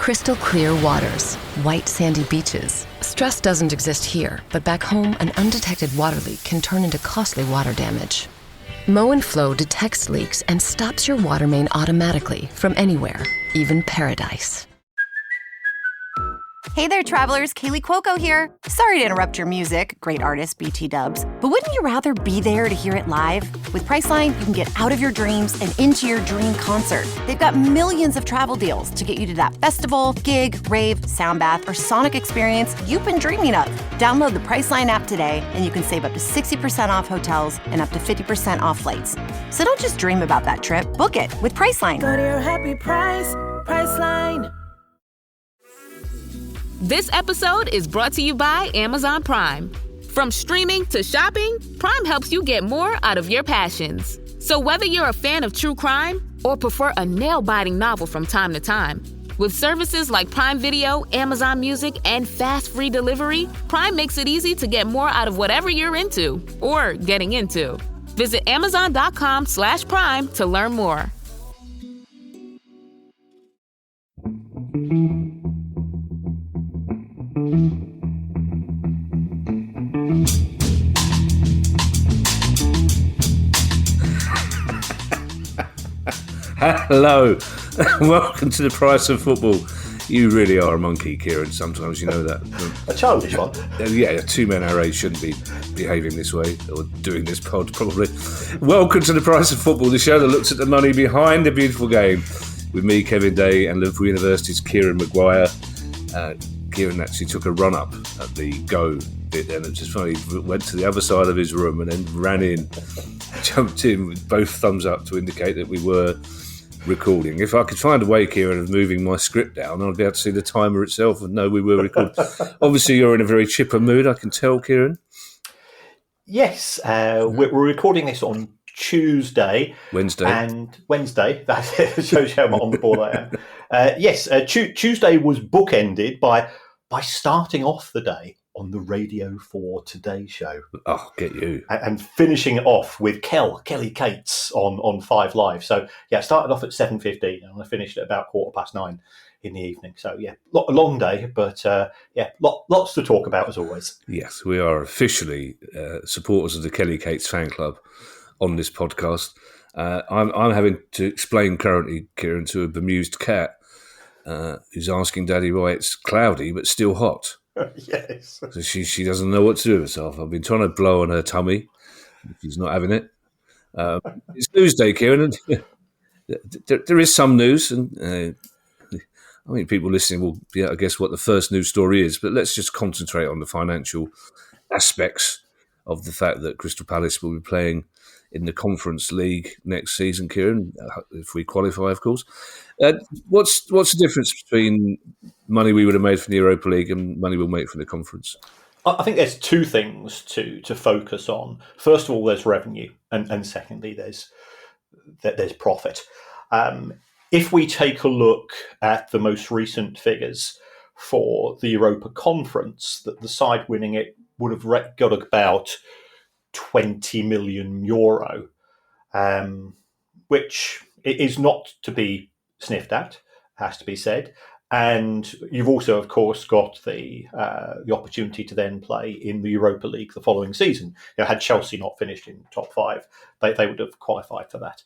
Crystal clear waters, white sandy beaches. Stress doesn't exist here, but back home, an undetected water leak can turn into costly water damage. Mow & Flow detects leaks and stops your water main automatically from anywhere, even paradise. Hey there, travelers. Kaylee Cuoco here. Sorry to interrupt your music, great artist BT Dubs, but wouldn't you rather be there to hear it live? With Priceline, you can get out of your dreams and into your dream concert. They've got millions of travel deals to get you to that festival, gig, rave, soundbath, or sonic experience you've been dreaming of. Download the Priceline app today, and you can save up to 60% off hotels and up to 50% off flights. So don't just dream about that trip. Book it with Priceline. Go to your happy price, Priceline. This episode is brought to you by Amazon Prime. From streaming to shopping, Prime helps you get more out of your passions. So whether you're a fan of true crime or prefer a nail-biting novel from time to time, with services like Prime Video, Amazon Music, and fast free delivery, Prime makes it easy to get more out of whatever you're into or getting into. Visit Amazon.com/Prime to learn more. Hello, welcome to the Price of Football. You really are a monkey, Kieran. Sometimes you know that. A childish one. Yeah, a two-man our age shouldn't be behaving this way or doing this pod, probably. Welcome to the Price of Football, the show that looks at the money behind the beautiful game. With me, Kevin Day, and Liverpool University's Kieran Maguire. Kieran actually took a run-up at the go bit, and it was just funny. He went to the other side of his room and then ran in, jumped in with both thumbs up to indicate that we were recording. If I could find a way, Kieran, of moving my script down, I'd be able to see the timer itself and know we were recording. Obviously, you're in a very chipper mood, I can tell, Kieran. Yes, we're recording this on Tuesday. Wednesday. That shows how on the ball I am. Tuesday was bookended by starting off the day on the Radio 4 Today show. Oh, get you. And finishing it off with Kelly Cates on 5 Live. So, yeah, I started off at 7:15 and I finished at about 9:15 in the evening. So, yeah, a long day, but, lots to talk about as always. Yes, we are officially supporters of the Kelly Cates fan club on this podcast. I'm having to explain currently, Kieran, to a bemused cat who's asking Daddy why it's cloudy but still hot. Yes. So she doesn't know what to do with herself. I've been trying to blow on her tummy. She's not having it. It's Newsday, Kieran. There is some news, and I think people listening will be able to guess what the first news story is, but let's just concentrate on the financial aspects of the fact that Crystal Palace will be playing in the Conference League next season, Kieran, if we qualify, of course. What's the difference between money we would have made from the Europa League and money we'll make from the Conference? I think there's two things to focus on. First of all, there's revenue, and secondly, there's profit. If we take a look at the most recent figures for the Europa Conference, that the side winning it would have got about €20 million, which is not to be sniffed at, has to be said. And you've also, of course, got the opportunity to then play in the Europa League the following season. Had Chelsea not finished in top 5, they would have qualified for that.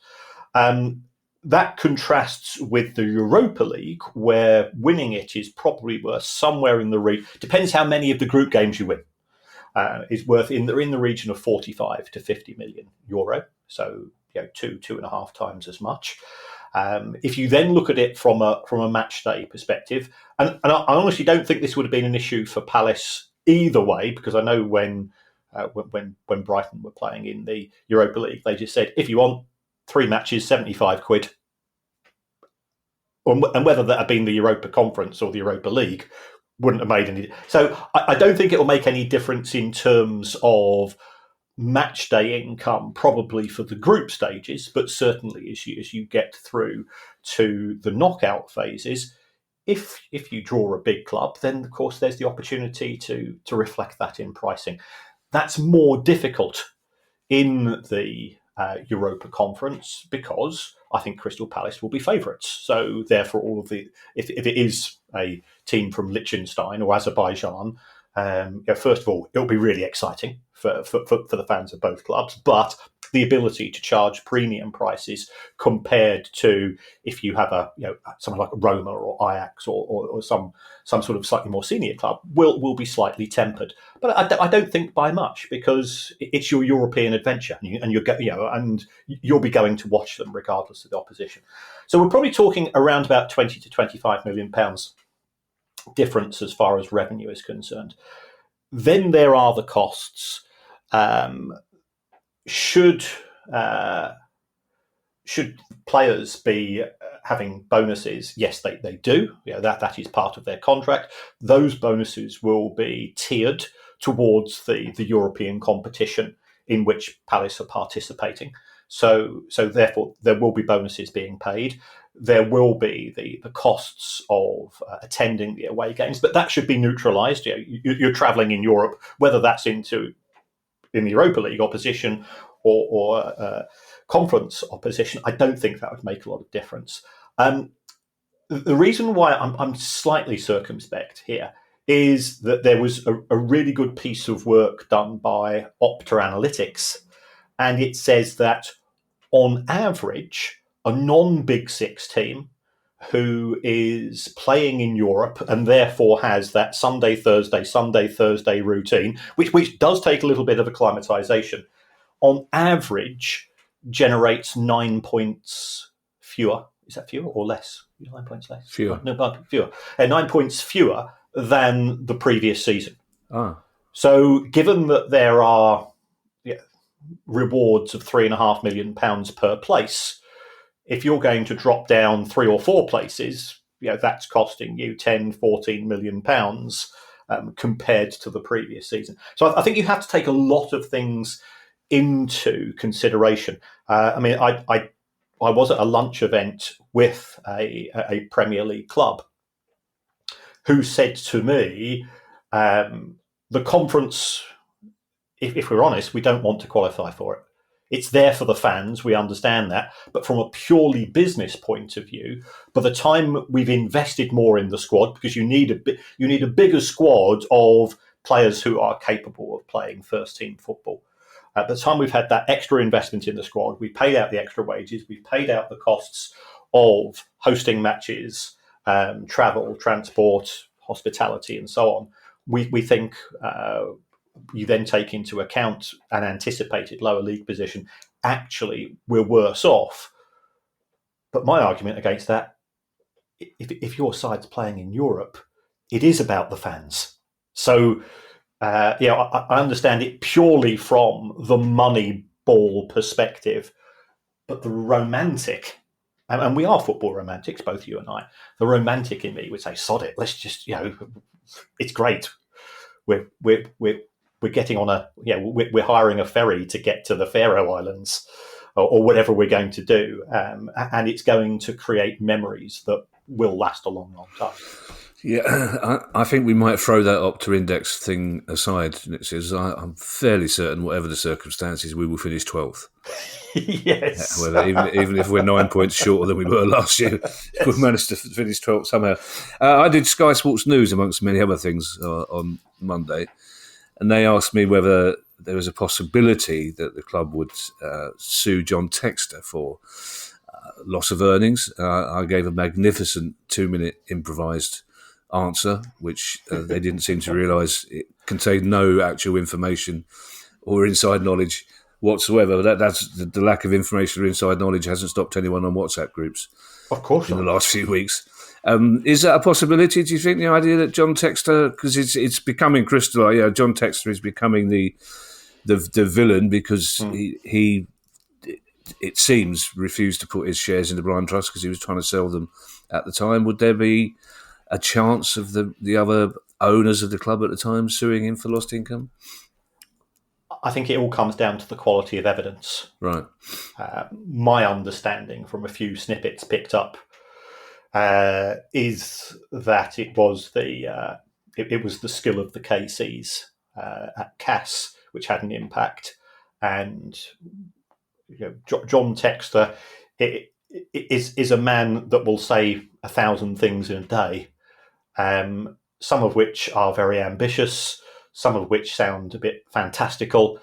That contrasts with the Europa League, where winning it is probably worth somewhere in the depends how many of the group games you win. Is worth in the region of 45 to 50 million euro, so 2.5 times as much. If you then look at it from a match day perspective, and I honestly don't think this would have been an issue for Palace either way, because I know when Brighton were playing in the Europa League, they just said, if you want 3 matches, 75 quid. And whether that had been the Europa Conference or the Europa League wouldn't have made any. So I don't think it will make any difference in terms of match day income, probably for the group stages, but certainly as you get through to the knockout phases, if you draw a big club, then of course there's the opportunity to reflect that in pricing. That's more difficult in the Europa Conference because I think Crystal Palace will be favourites. So therefore, if it is a team from Liechtenstein or Azerbaijan, first of all, it'll be really exciting for the fans of both clubs, but the ability to charge premium prices compared to if you have someone like Roma or Ajax or some sort of slightly more senior club will be slightly tempered. But I don't think by much, because it's your European adventure, and you'll be going to watch them regardless of the opposition. So we're probably talking around about 20 to 25 million pounds difference as far as revenue is concerned. Then there are the costs. Should players be having bonuses? Yes, they do. That is part of their contract. Those bonuses will be tiered towards the European competition in which Palace are participating. So therefore, there will be bonuses being paid. There will be the costs of attending the away games, but that should be neutralised. You're travelling in Europe, whether that's in the Europa League opposition or conference opposition. I don't think that would make a lot of difference. The reason why I'm slightly circumspect here is that there was a really good piece of work done by Opta Analytics, and it says that on average, a non-Big Six team who is playing in Europe and therefore has that Sunday, Thursday routine, which does take a little bit of acclimatization, on average generates 9 points fewer. Is that fewer or less? 9 points less? Fewer. No, fewer. 9 points fewer than the previous season. Ah. So given that there are rewards of £3.5 million per place, if you're going to drop down 3 or 4 places, that's costing you 10, 14 million pounds compared to the previous season. So I think you have to take a lot of things into consideration. I was at a lunch event with a Premier League club who said to me, the conference, if we're honest, we don't want to qualify for it. It's there for the fans, we understand that. But from a purely business point of view, by the time we've invested more in the squad, because you need a bigger squad of players who are capable of playing first-team football. At the time we've had that extra investment in the squad, we've paid out the extra wages, we've paid out the costs of hosting matches, travel, transport, hospitality, and so on. We think you then take into account an anticipated lower league position. Actually, we're worse off. But my argument against that, if your side's playing in Europe, it is about the fans. So, I understand it purely from the money ball perspective, but the romantic, and we are football romantics, both you and I, the romantic in me would say, sod it, let's just, it's great. We're getting on we're hiring a ferry to get to the Faroe Islands or whatever we're going to do. And it's going to create memories that will last a long, long time. Yeah, I think we might throw that Opta Index thing aside. It says, I'm fairly certain, whatever the circumstances, we will finish 12th. Yes. Even if we're 9 points shorter than we were last year, we managed to finish 12th somehow. I did Sky Sports News, amongst many other things, on Monday, and they asked me whether there was a possibility that the club would sue John Textor for loss of earnings. I gave a magnificent 2-minute improvised answer, which they didn't seem to realise it contained no actual information or inside knowledge whatsoever. That's the lack of information or inside knowledge hasn't stopped anyone on WhatsApp groups, of course, in the last few weeks. Is that a possibility? Do you think, the idea that John Textor, because it's becoming crystallised, John Textor is becoming the villain because he it seems refused to put his shares in the Brian Trust because he was trying to sell them at the time. Would there be a chance of the other owners of the club at the time suing him for lost income? I think it all comes down to the quality of evidence. Right. My understanding from a few snippets picked up is that it was the skill of the KCs at CAS which had an impact, and John Textor is a man that will say 1,000 things in a day. some of which are very ambitious, some of which sound a bit fantastical,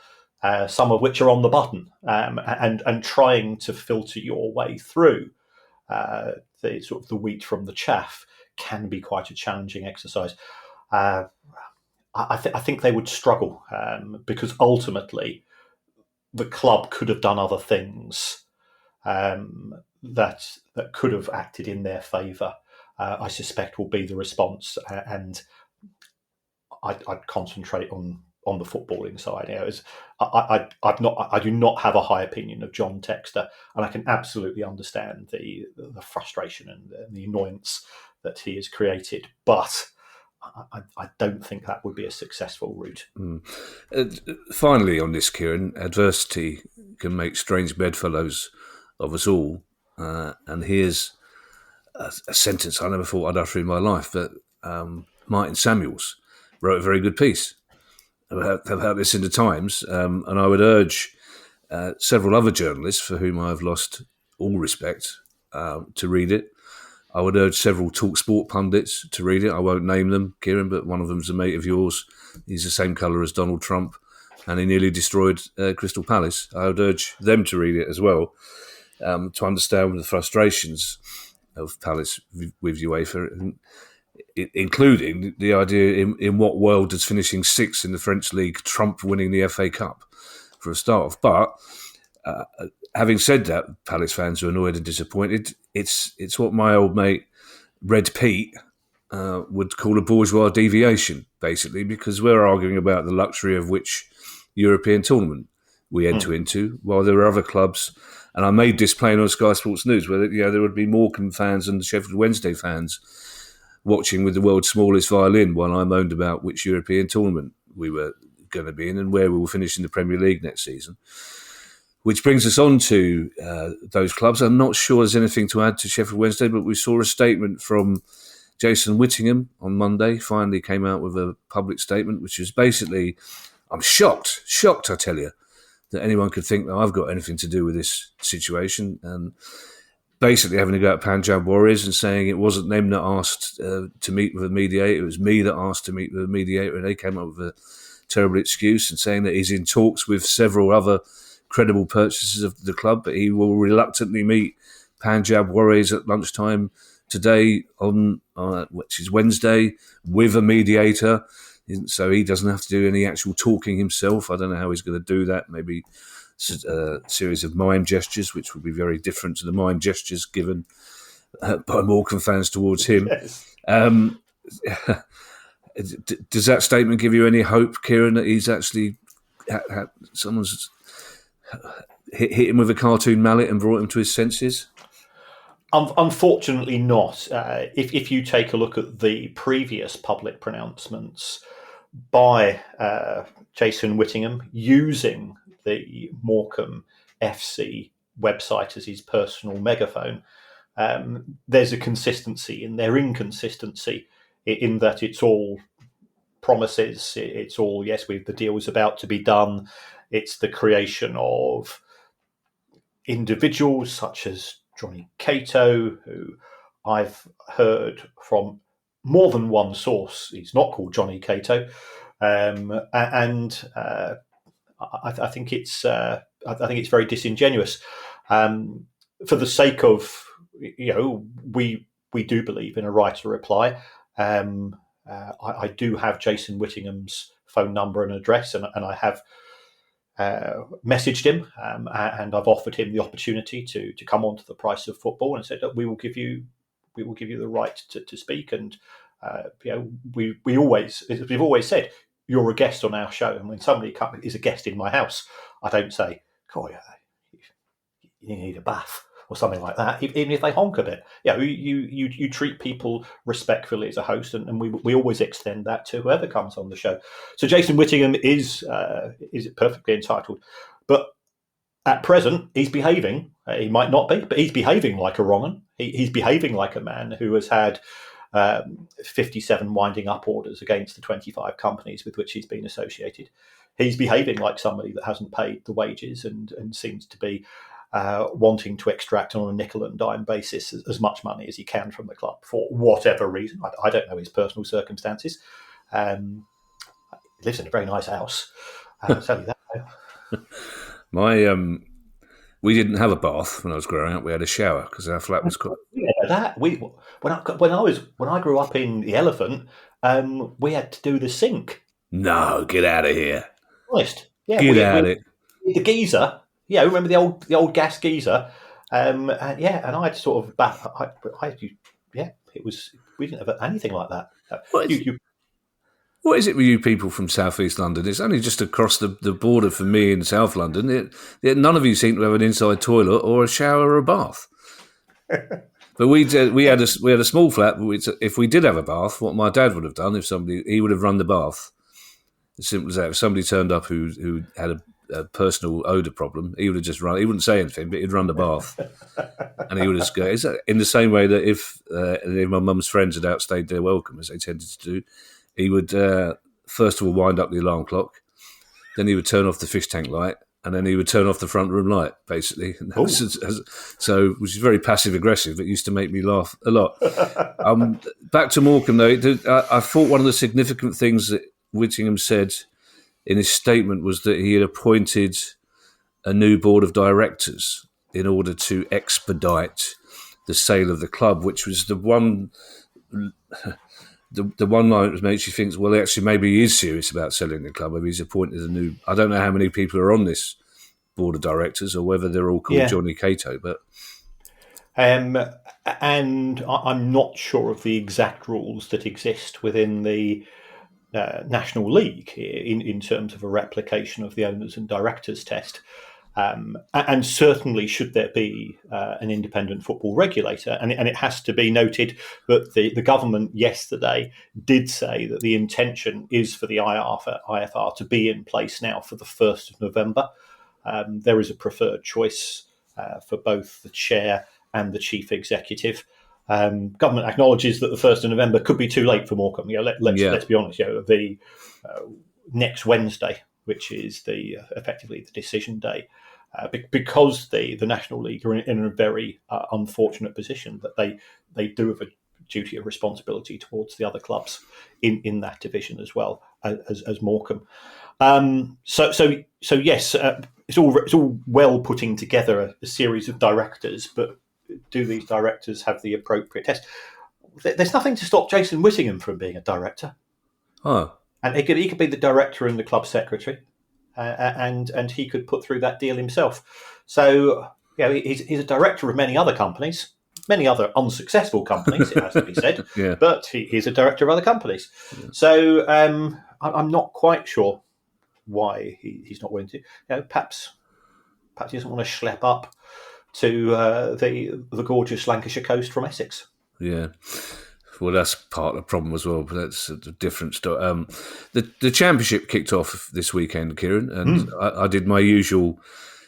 some of which are on the button, and trying to filter your way through the sort of the wheat from the chaff can be quite a challenging exercise. I think they would struggle because ultimately the club could have done other things that could have acted in their favour. I suspect will be the response, and I'd concentrate on the footballing side. I do not have a high opinion of John Textor, and I can absolutely understand the frustration and the annoyance that he has created, but I don't think that would be a successful route. Finally, on this, Kieran, adversity can make strange bedfellows of us all. And here's a sentence I never thought I'd utter in my life, but Martin Samuels wrote a very good piece about this in the Times, and I would urge several other journalists for whom I have lost all respect to read it. I would urge several TalkSport pundits to read it. I won't name them, Kieran, but one of them's a mate of yours. He's the same colour as Donald Trump, and he nearly destroyed Crystal Palace. I would urge them to read it as well, to understand the frustrations of Palace with UEFA, including the idea in what world does finishing sixth in the French league trump winning the FA Cup for a start off. But having said that, Palace fans are annoyed and disappointed. It's what my old mate Red Pete would call a bourgeois deviation, basically, because we're arguing about the luxury of which European tournament we enter into, while there are other clubs. And I made this plain on Sky Sports News, where there would be Morecambe fans and Sheffield Wednesday fans watching with the world's smallest violin while I moaned about which European tournament we were going to be in and where we will finish in the Premier League next season. Which brings us on to those clubs. I'm not sure there's anything to add to Sheffield Wednesday, but we saw a statement from Jason Whittingham on Monday, finally came out with a public statement, which is basically, I'm shocked, I tell you, that anyone could think that I've got anything to do with this situation, and basically having to go at Punjab Warriors and saying it wasn't them that asked to meet with a mediator, it was me that asked to meet with a mediator, and they came up with a terrible excuse and saying that he's in talks with several other credible purchasers of the club, but he will reluctantly meet Punjab Warriors at lunchtime today, on which is Wednesday, with a mediator. So he doesn't have to do any actual talking himself. I don't know how he's going to do that. Maybe a series of mime gestures, which would be very different to the mime gestures given by Morecambe fans towards him. Yes. Does that statement give you any hope, Kieran, that he's actually someone's hit him with a cartoon mallet and brought him to his senses? Unfortunately not. If you take a look at the previous public pronouncements by Jason Whittingham using the Morecambe FC website as his personal megaphone, there's a consistency in their inconsistency in that it's all promises. It's all, yes, the deal is about to be done. It's the creation of individuals such as Johnny Cato, who I've heard from more than one source. He's not called Johnny Cato, and I think it's very disingenuous. For the sake of, we do believe in a right to reply. I do have Jason Whittingham's phone number and address, and I have messaged him, and I've offered him the opportunity to come on to the Price of Football and said that we will give you the right to speak. And we've always said, you're a guest on our show, and when somebody is a guest in my house, I don't say, "God, you need a bath," or something like that, even if they honk a bit. You treat people respectfully as a host, and we always extend that to whoever comes on the show. So Jason Whittingham is perfectly entitled, but at present he's behaving. He might not be, but he's behaving like a wrong-un. He's behaving like a man who has had 57 winding up orders against the 25 companies with which he's been associated. He's behaving like somebody that hasn't paid the wages and seems to be wanting to extract on a nickel and dime basis as much money as he can from the club for whatever reason. I don't know his personal circumstances. He lives in a very nice house. I'll tell you that. We didn't have a bath when I was growing up. We had a shower because our flat was quite. Yeah, when I grew up in the Elephant, we had to do the sink. No, get out of here! Honest, yeah, get out of it. The geyser. Yeah, remember the old gas geyser? And I'd sort of it was, we didn't have anything like that. What is it with you people from South East London? It's only just across the border from me in South London. None of you seem to have an inside toilet or a shower or a bath. But we had a small flat. If we did have a bath, what my dad would have done, he would have run the bath. As simple as that. If somebody turned up who had a personal odour problem, he would have just run. He wouldn't say anything, but he'd run the bath, and he would just go. Is that in the same way that if my mum's friends had outstayed their welcome, as they tended to do, he would first of all wind up the alarm clock, then he would turn off the fish tank light, and then he would turn off the front room light, basically. So, which is very passive aggressive, but used to make me laugh a lot. Back to Morecambe, though, I thought one of the significant things that Whittingham said in his statement was that he had appointed a new board of directors in order to expedite the sale of the club, which was the one line that makes you think, well, actually, maybe he is serious about selling the club. Maybe he's appointed a new. I don't know how many people are on this board of directors or whether they're all called Johnny Cato, but. And I'm not sure of the exact rules that exist within the National League in terms of a replication of the owners and directors test. And certainly should there be an independent football regulator. And it has to be noted that the government yesterday did say that the intention is for the IFR to be in place now for the 1st of November. There is a preferred choice for both the chair and the chief executive. Government acknowledges that the 1st of November could be too late for Morecambe. Let's be honest. The next Wednesday, which is effectively the decision day, because the National League are in a very unfortunate position that they do have a duty of responsibility towards the other clubs in that division as well as Morecambe. So yes, it's all well putting together a series of directors, but do these directors have the appropriate test? There's nothing to stop Jason Whittingham from being a director. Oh, and he could be the director and the club secretary, and he could put through that deal himself. So he's a director of many other companies, many other unsuccessful companies, it has to be said. Yeah. But he's a director of other companies. Yeah. So I'm not quite sure why he's not willing to. Perhaps he doesn't want to schlep up to the gorgeous Lancashire coast from Essex. Yeah. Well, that's part of the problem as well, but that's a different story. The championship kicked off this weekend, Kieran, and I did my usual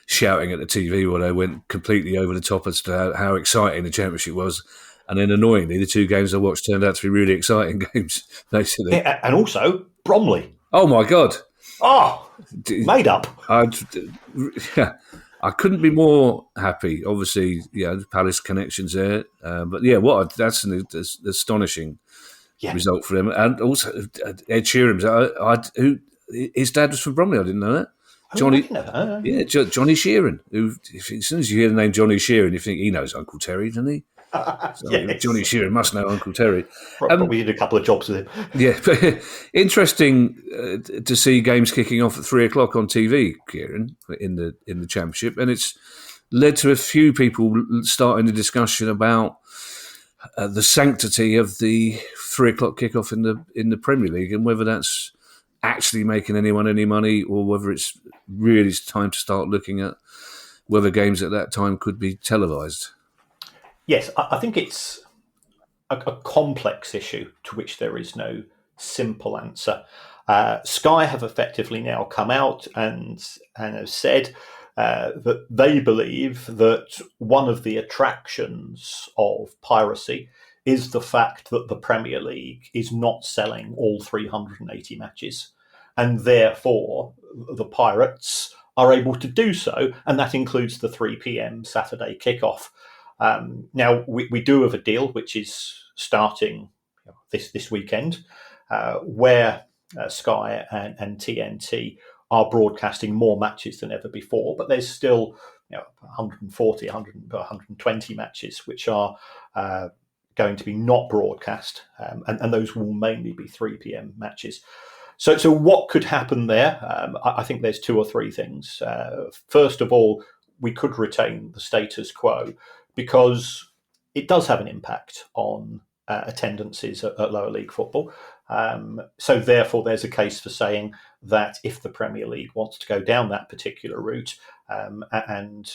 shouting at the TV when I went completely over the top as to how exciting the championship was. And then annoyingly, the two games I watched turned out to be really exciting games, basically. Yeah, and also Bromley. Oh, my God. Oh, made up. I couldn't be more happy. Obviously, the Palace connections there. But that's an astonishing result for them. And also, Ed Sheeran, his dad was from Bromley. I didn't know that. Johnny Sheeran. Who, as soon as you hear the name Johnny Sheeran, you think he knows Uncle Terry, doesn't he? So yes. Johnny Sheeran must know Uncle Terry. Probably did a couple of jobs with him. Yeah, but interesting to see games kicking off at 3:00 on TV, Kieran, in the championship, and it's led to a few people starting the discussion about the sanctity of the 3:00 kickoff in the Premier League and whether that's actually making anyone any money or whether it's really time to start looking at whether games at that time could be televised. Yes, I think it's a complex issue to which there is no simple answer. Sky have effectively now come out and have said that they believe that one of the attractions of piracy is the fact that the Premier League is not selling all 380 matches. And therefore, the Pirates are able to do so, and that includes the 3 p.m. Saturday kickoff. Now, we do have a deal which is starting this weekend, where Sky and TNT are broadcasting more matches than ever before, but there's still 140, 120 matches which are going to be not broadcast, and those will mainly be 3 p.m. matches. So what could happen there? I think there's 2 or 3 things. First of all, we could retain the status quo because it does have an impact on attendances at lower league football. So therefore, there's a case for saying that if the Premier League wants to go down that particular route and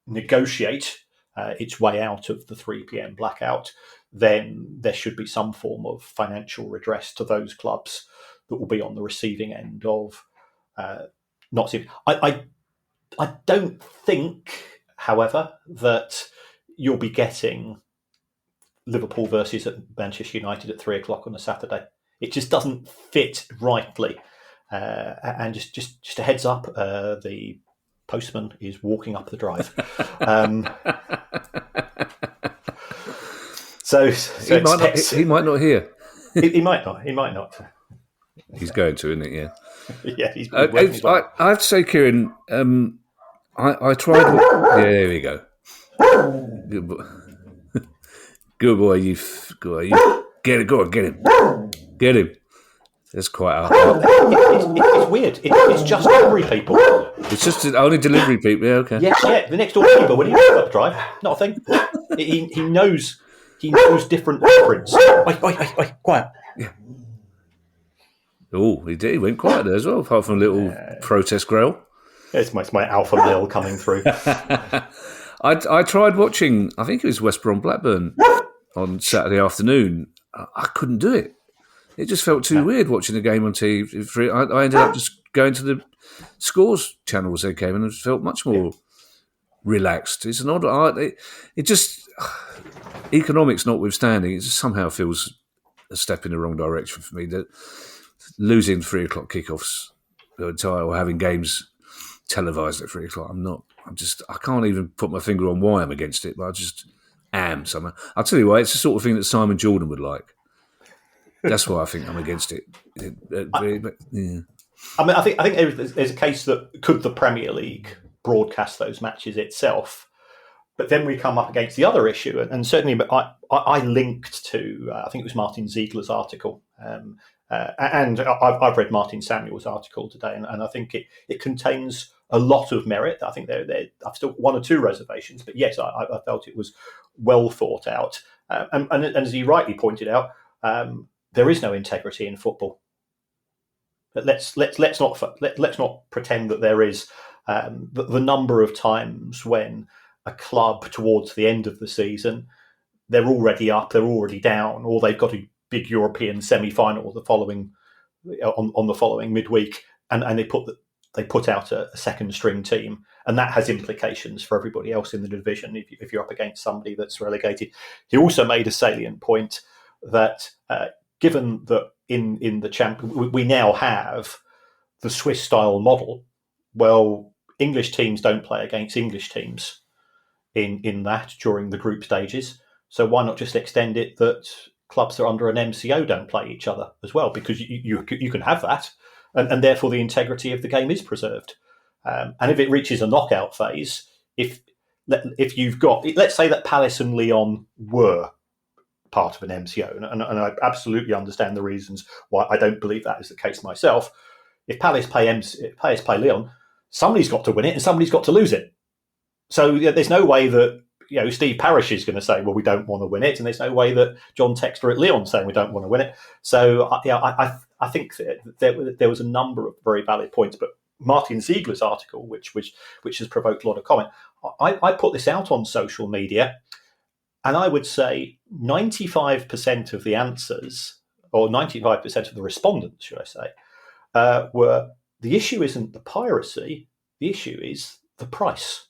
negotiate its way out of the 3 p.m. blackout, then there should be some form of financial redress to those clubs that will be on the receiving end of not seeing. I don't think, however, that you'll be getting Liverpool versus Manchester United at 3 o'clock on a Saturday. It just doesn't fit rightly. And just a heads up, the postman is walking up the drive. He might not hear. He might not. He's going to, isn't it? Yeah. Yeah. He's I have to say, Kieran, I tried. Yeah, there we go. Good boy. Good boy. You get it. Go on, get him. It's quite hard. It's weird. It's just delivery people. It's just only delivery people. Yeah, okay. Yeah. The next door neighbour when he goes up drive, not a thing. He knows different footprints. Oi, quiet. Yeah. Oh, he did. He went quiet there as well, apart from a little protest growl. It's my alpha male coming through. I tried watching, I think it was West Brom Blackburn on Saturday afternoon. I couldn't do it. It just felt too weird watching the game on TV. I ended up just going to the scores channel as they came and it felt much more relaxed. It's an odd... It just... Economics notwithstanding, it just somehow feels a step in the wrong direction for me. That losing 3 o'clock kickoffs or having games televised at 3 o'clock, I can't even put my finger on why I'm against it, but I just am somehow. I'll tell you why, it's the sort of thing that Simon Jordan would like. That's why I think I'm against it. Yeah. I mean, I think there's a case that could the Premier League broadcast those matches itself, but then we come up against the other issue, and certainly I linked to I think it was Martin Ziegler's article, and I've read Martin Samuel's article today, and I think it contains a lot of merit. I think I've still 1 or 2 reservations, but yes, I felt it was well thought out, and as he rightly pointed out, there is no integrity in football. But let's not pretend that there is. The number of times when a club towards the end of the season, they're already up, they're already down, or they've got a big European semi-final the following midweek, and they put out a second string team, and that has implications for everybody else in the division if you're up against somebody that's relegated. He also made a salient point that given that in the champion we now have the Swiss style model, well, English teams don't play against English teams in that during the group stages. So why not just extend it that clubs that are under an MCO don't play each other as well? Because you can have that, and therefore the integrity of the game is preserved. And if it reaches a knockout phase, if you've got, let's say that Palace and Lyon were part of an MCO, and I absolutely understand the reasons why I don't believe that is the case myself. If Palace play Lyon, somebody's got to win it and somebody's got to lose it. So there's no way that Steve Parish is going to say, well, we don't want to win it, and there's no way that John Textor at Lyon saying we don't want to win it. So I think there was a number of very valid points, but Martin Ziegler's article, which has provoked a lot of comment, I put this out on social media, and I would say 95% of the answers, or 95% of the respondents, should I say, were the issue isn't the piracy, the issue is the price.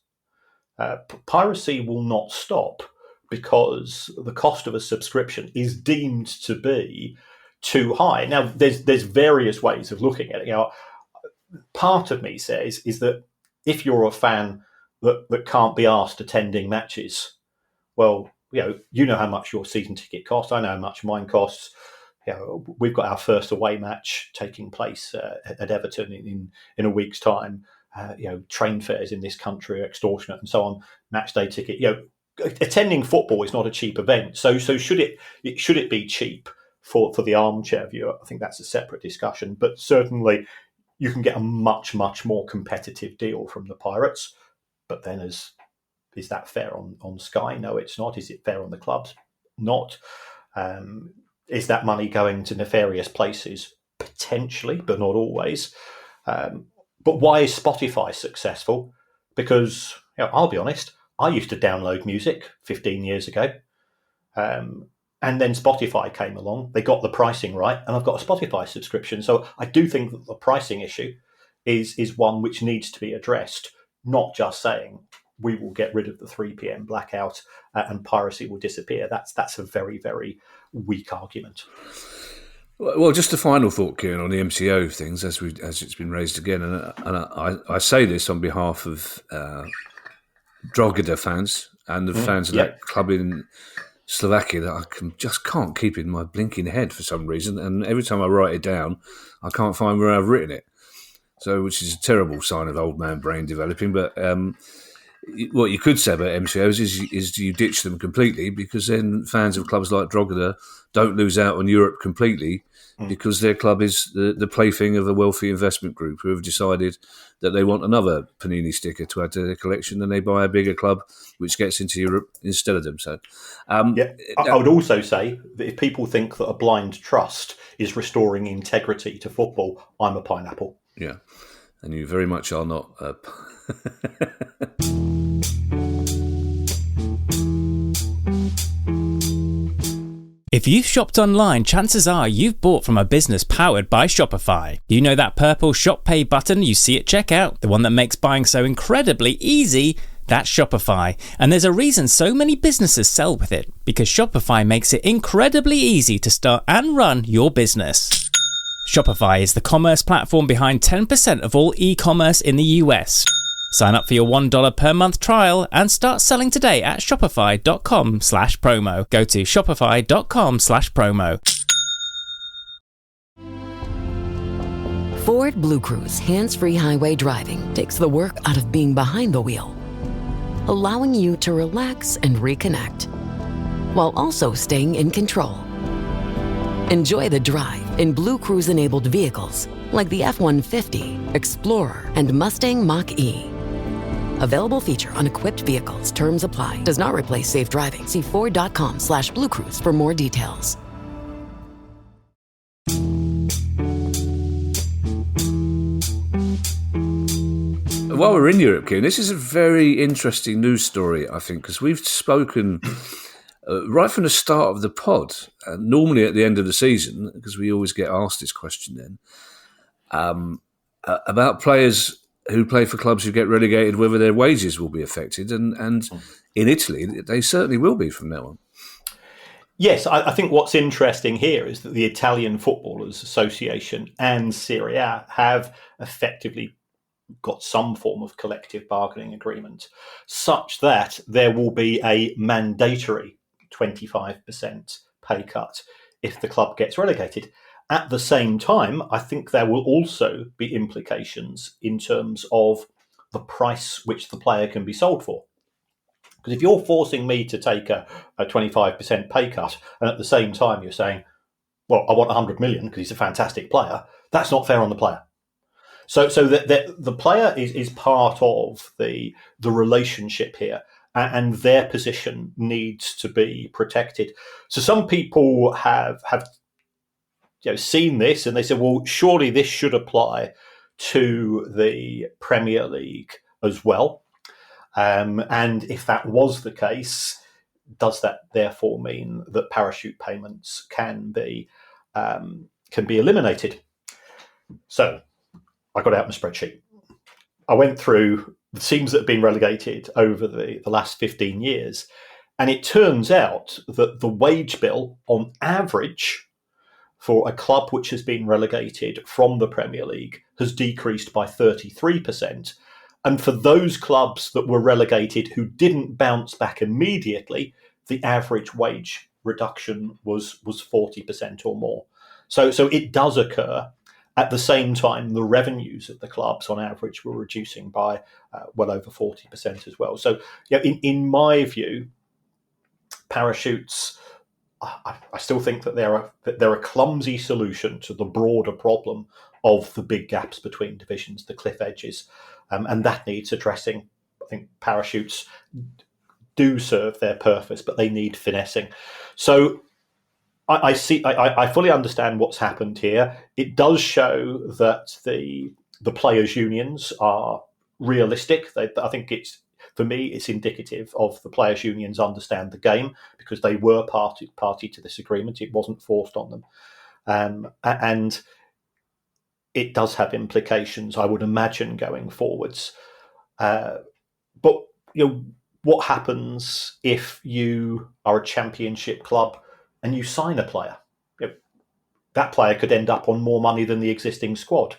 Piracy will not stop because the cost of a subscription is deemed to be too high. Now, there's various ways of looking at it. part of me says is that if you're a fan that can't be asked attending matches, well, you know how much your season ticket costs. I know how much mine costs. We've got our first away match taking place at Everton in a week's time. Train fares in this country are extortionate and so on. Match day ticket. Attending football is not a cheap event. So should it be cheap for the armchair viewer? I think that's a separate discussion. But certainly, you can get a much, much more competitive deal from the Pirates. But then, is that fair on Sky? No, it's not. Is it fair on the clubs? Not. Is that money going to nefarious places? Potentially, but not always. But why is Spotify successful? Because, I'll be honest, I used to download music 15 years ago. And then Spotify came along. They got the pricing right, and I've got a Spotify subscription. So I do think that the pricing issue is one which needs to be addressed, not just saying we will get rid of the 3 p.m. blackout and piracy will disappear. That's a very, very weak argument. Well, just a final thought, Kieran, on the MCO things, as it's been raised again, and I say this on behalf of Drogheda fans and the fans of that club in Slovakia that I can't keep in my blinking head for some reason, and every time I write it down, I can't find where I've written it. So, which is a terrible sign of old man brain developing. But what you could say about MCOs is you ditch them completely, because then fans of clubs like Drogheda don't lose out on Europe completely, because their club is the plaything of a wealthy investment group who have decided that they want another Panini sticker to add to their collection, and they buy a bigger club which gets into Europe instead of them. So, I would also say that if people think that a blind trust is restoring integrity to football, I'm a pineapple. Yeah, and you very much are not. If you've shopped online, chances are you've bought from a business powered by Shopify. You know that purple Shop Pay button you see at checkout? The one that makes buying so incredibly easy? That's Shopify. And there's a reason so many businesses sell with it, because Shopify makes it incredibly easy to start and run your business. Shopify is the commerce platform behind 10% of all e-commerce in the US. Sign up for your $1 per month trial and start selling today at shopify.com/promo. Go to shopify.com/promo. Ford Blue Cruise hands-free highway driving takes the work out of being behind the wheel, allowing you to relax and reconnect, while also staying in control. Enjoy the drive in Blue Cruise-enabled vehicles like the F-150, Explorer, and Mustang Mach-E. Available feature on equipped vehicles. Terms apply. Does not replace safe driving. See Ford.com/Blue Cruise for more details. While we're in Europe, Kieran, this is a very interesting news story, I think, because we've spoken right from the start of the pod, normally at the end of the season, because we always get asked this question then, about players who play for clubs who get relegated, whether their wages will be affected. And in Italy, they certainly will be from now on. Yes, I think what's interesting here is that the Italian Footballers Association and Serie A have effectively got some form of collective bargaining agreement, such that there will be a mandatory 25% pay cut if the club gets relegated. At the same time, I think there will also be implications in terms of the price which the player can be sold for. Because if you're forcing me to take a 25% pay cut, and at the same time you're saying, well, I want 100 million because he's a fantastic player, that's not fair on the player. So the player is part of the relationship here, and their position needs to be protected. So some people have seen this, and they said, well, surely this should apply to the Premier League as well. And if that was the case, does that therefore mean that parachute payments can be eliminated? So I got out my spreadsheet. I went through the teams that have been relegated over the last 15 years, and it turns out that the wage bill on average for a club which has been relegated from the Premier League has decreased by 33%. And for those clubs that were relegated who didn't bounce back immediately, the average wage reduction was 40% or more. So it does occur. At the same time, the revenues of the clubs on average were reducing by well over 40% as well. So in my view, parachutes, I still think that they're a clumsy solution to the broader problem of the big gaps between divisions, the cliff edges, and that needs addressing. I think parachutes do serve their purpose, but they need finessing. So I fully understand what's happened here. It does show that the players' unions are realistic. I think for me, it's indicative of the players' unions understand the game because they were party to this agreement. It wasn't forced on them. And it does have implications, I would imagine, going forwards. But what happens if you are a championship club and you sign a player? That player could end up on more money than the existing squad.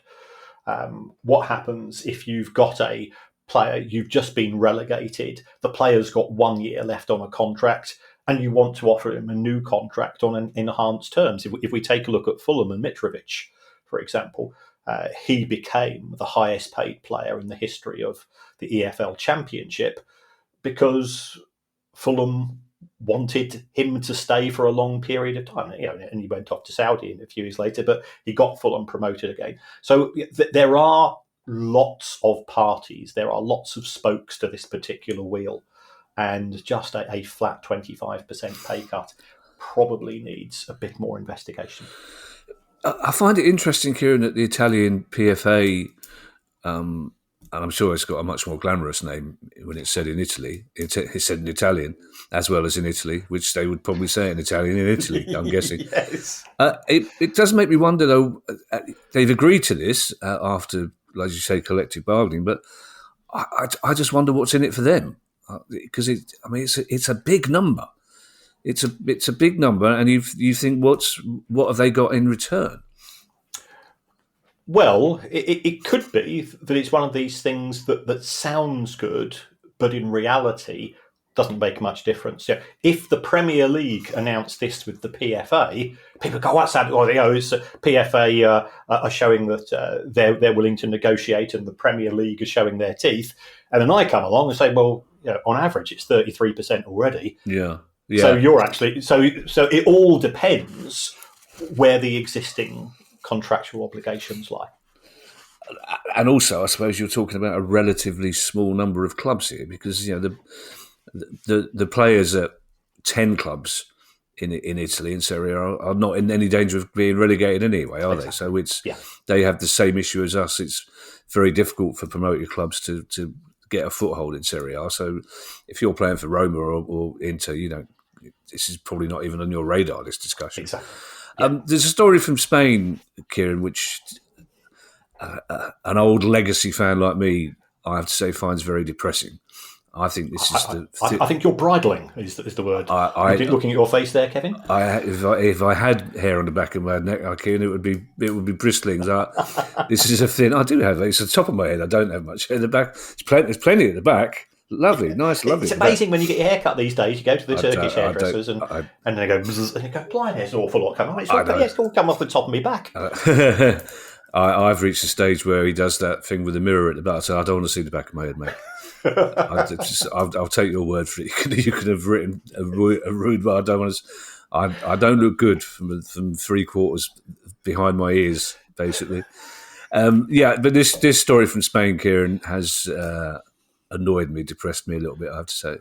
What happens if you've got a player, you've just been relegated, the player's got 1 year left on a contract, and you want to offer him a new contract on enhanced terms? If we take a look at Fulham and Mitrovic, for example, he became the highest paid player in the history of the EFL Championship because Fulham wanted him to stay for a long period of time. And he went off to Saudi a few years later, but he got Fulham promoted again. So there are lots of parties, there are lots of spokes to this particular wheel, and just a flat 25% pay cut probably needs a bit more investigation. I find it interesting, Kieran, that the Italian PFA, and I'm sure it's got a much more glamorous name when it's said in Italy. It's said in Italian as well as in Italy, which they would probably say in Italian in Italy, I'm guessing. Yes. It does make me wonder, though, they've agreed to this after, like you say, collective bargaining, but I just wonder what's in it for them. Because it's a big number. It's a big number, and you think what have they got in return? Well, it could be that it's one of these things that sounds good, but in reality doesn't make much difference. If the Premier League announced this with the PFA, people go, "What's that?" Or it's PFA are showing that they're willing to negotiate, and the Premier League is showing their teeth. And then I come along and say, "Well, on average, it's 33% already." Yeah. So you're actually so it all depends where the existing contractual obligations lie. And also, I suppose you're talking about a relatively small number of clubs here, because the players at 10 clubs in Italy in Serie A are not in any danger of being relegated anyway, are they? So they have the same issue as us. It's very difficult for promoted clubs to get a foothold in Serie A. So if you're playing for Roma or Inter, this is probably not even on your radar, this discussion. Exactly. There's a story from Spain, Kieran, which an old legacy fan like me, I have to say, finds very depressing. I think this is I think you're bridling is the word. Looking at your face there, Kevin. If I had hair on the back of my neck, Kieran, it would be bristling. This is a thing I do have. It's the top of my head. I don't have much hair at the back. There's plenty at the back. Lovely, nice, lovely. It's amazing when you get your hair cut these days. You go to the Turkish hairdressers and they go, bzz, and you go, blind, there's an awful lot coming off. It's all come off the top of my back. I've reached a stage where he does that thing with the mirror at the back. So I don't want to see the back of my head, mate. I'll take your word for it. You could have written a rude, but I don't want to. I don't look good from 3/4 behind my ears, basically. But this story from Spain, Kieran, has annoyed me, depressed me a little bit, I have to say.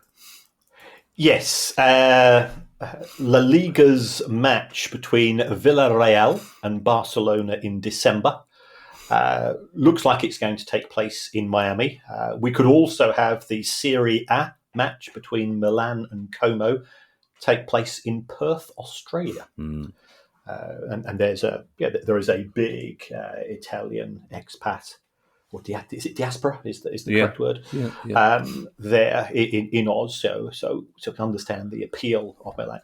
Yes. La Liga's match between Villarreal and Barcelona in December looks like it's going to take place in Miami. We could also have the Serie A match between Milan and Como take place in Perth, Australia. And there is a big Italian expat, or is it diaspora? Is the correct word? There in Oz, so to understand the appeal of Milan.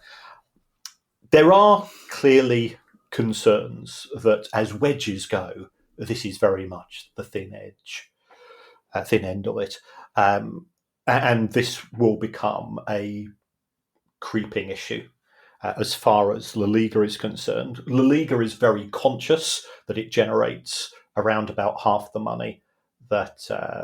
There are clearly concerns that as wedges go, this is very much the thin end of it. And this will become a creeping issue as far as La Liga is concerned. La Liga is very conscious that it generates around about half the money that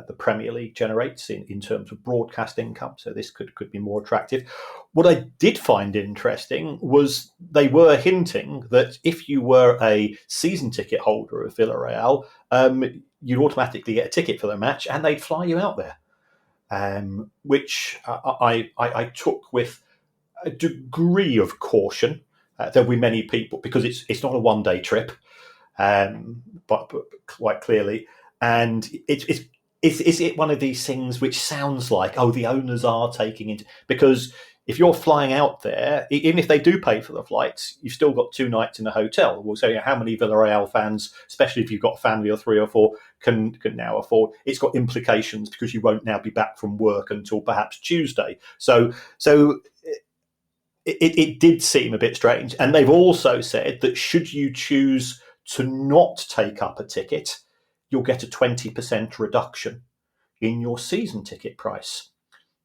the Premier League generates in terms of broadcast income. So this could be more attractive. What I did find interesting was they were hinting that if you were a season ticket holder of Villarreal, you'd automatically get a ticket for the match and they'd fly you out there, which I took with a degree of caution. There'll be many people, because it's not a one-day trip, but quite clearly. And is it one of these things which sounds like, oh, the owners are taking it? Because if you're flying out there, even if they do pay for the flights, you've still got 2 nights in a hotel. We'll say how many Villarreal fans, especially if you've got a family of 3 or 4, can now afford. It's got implications because you won't now be back from work until perhaps Tuesday. So it did seem a bit strange. And they've also said that should you choose to not take up a ticket, you'll get a 20% reduction in your season ticket price.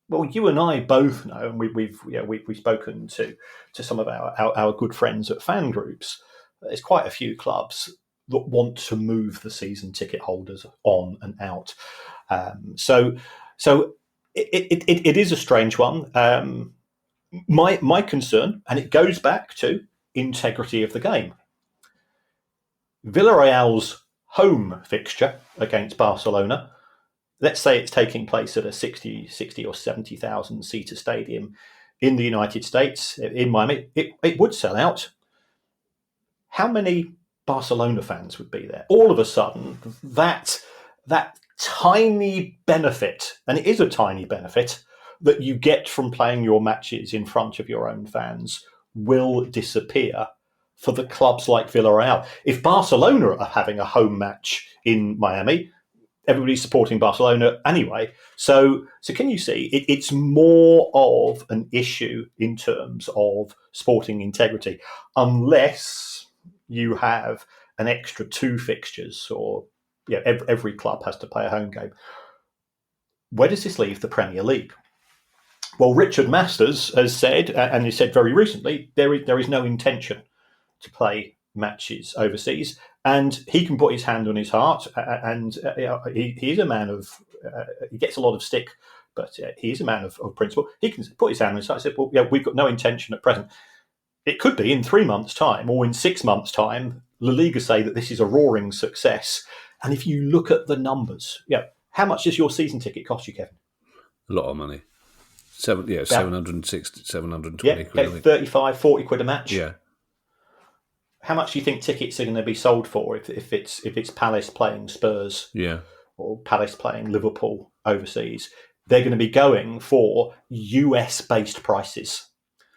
Well, you and I both know, and we've spoken to some of our good friends at fan groups. There's quite a few clubs that want to move the season ticket holders on and out. So it is a strange one. My concern, and it goes back to integrity of the game. Villarreal's home fixture against Barcelona, let's say it's taking place at a 60 or 70,000 seater stadium in the United States, in Miami, it would sell out. How many Barcelona fans would be there? All of a sudden, that tiny benefit, and it is a tiny benefit, that you get from playing your matches in front of your own fans will disappear for the clubs like Villarreal. If Barcelona are having a home match in Miami, everybody's supporting Barcelona anyway. So can you see, it's more of an issue in terms of sporting integrity, unless you have an extra 2 fixtures or every club has to play a home game. Where does this leave the Premier League? Well, Richard Masters has said, and he said very recently, there is no intention to play matches overseas, and he can put his hand on his heart. And he's a man of he gets a lot of stick, but he's a man of principle. He can put his hand on his heart and say, "Well, we've got no intention at present." It could be in 3 months' time or in 6 months' time. La Liga say that this is a roaring success, and if you look at the numbers, how much does your season ticket cost you, Kevin? A lot of money. 760, 720 quid. 35, 40 quid a match. Yeah. How much do you think tickets are going to be sold for if it's Palace playing Spurs, or Palace playing Liverpool overseas? They're going to be going for US-based prices.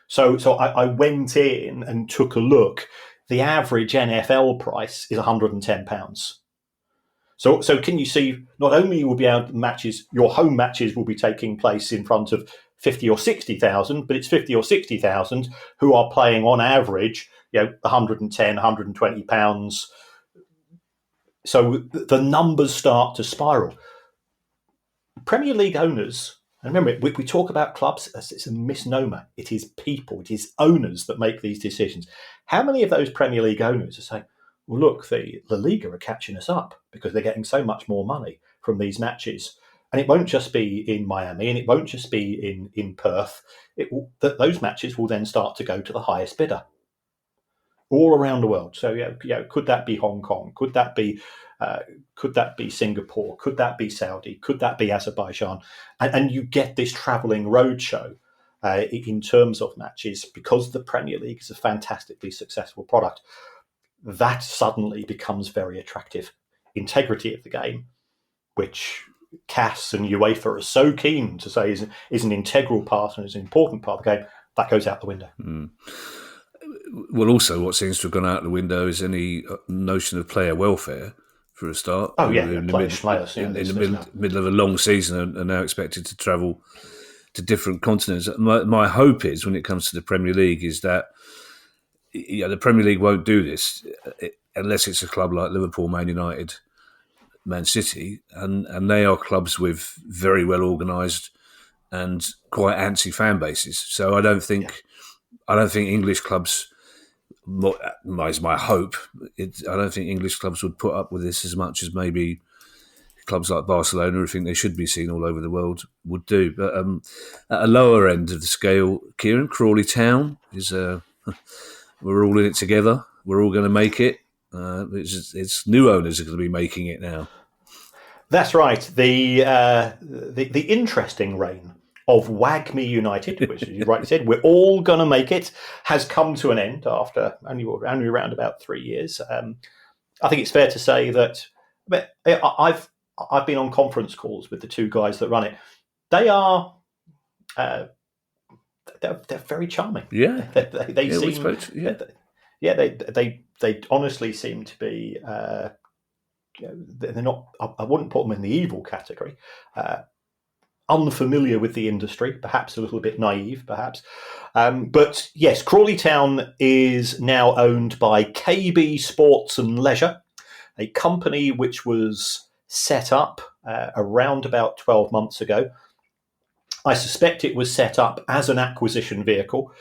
So I went in and took a look. The average NFL price is £110. So can you see? Not only will be able matches, your home matches will be taking place in front of 50 or 60,000, but it's 50 or 60,000 who are playing on average, 110, 120 pounds. So the numbers start to spiral. Premier League owners, and remember, we talk about clubs as it's a misnomer. It is people, it is owners that make these decisions. How many of those Premier League owners are saying, well, look, the La Liga are catching us up because they're getting so much more money from these matches. And it won't just be in Miami, and it won't just be in Perth. Those matches will then start to go to the highest bidder all around the world. So, could that be Hong Kong? Could that be Singapore? Could that be Saudi? Could that be Azerbaijan? And you get this travelling roadshow in terms of matches, because the Premier League is a fantastically successful product. That suddenly becomes very attractive. Integrity of the game, which CAS and UEFA are so keen to say is an integral part and is an important part of the game, that goes out the window. Mm. Well, also what seems to have gone out the window is any notion of player welfare, for a start. Oh, yeah, in the middle of a long season and now expected to travel to different continents. My hope is, when it comes to the Premier League, is that the Premier League won't do this unless it's a club like Liverpool, Man United, Man City, and they are clubs with very well organised and quite antsy fan bases. So I don't think English clubs, is my hope. I don't think English clubs would put up with this as much as maybe clubs like Barcelona, who think they should be seen all over the world, would do. But at a lower end of the scale, Kieran, Crawley Town is we're all in it together. We're all going to make it. It's new owners are going to be making it now. That's right. The interesting reign of Wagme United, which, as you rightly said, we're all going to make it, has come to an end after only around about 3 years. I think it's fair to say that I've been on conference calls with the two guys that run it. They are they're very charming. Yeah, they seem. They honestly seem to be. They're not. I wouldn't put them in the evil category. Unfamiliar with the industry, perhaps a little bit naive, perhaps. But yes, Crawley Town is now owned by KB Sports and Leisure, a company which was set up around about 12 months ago. I suspect it was set up as an acquisition vehicle.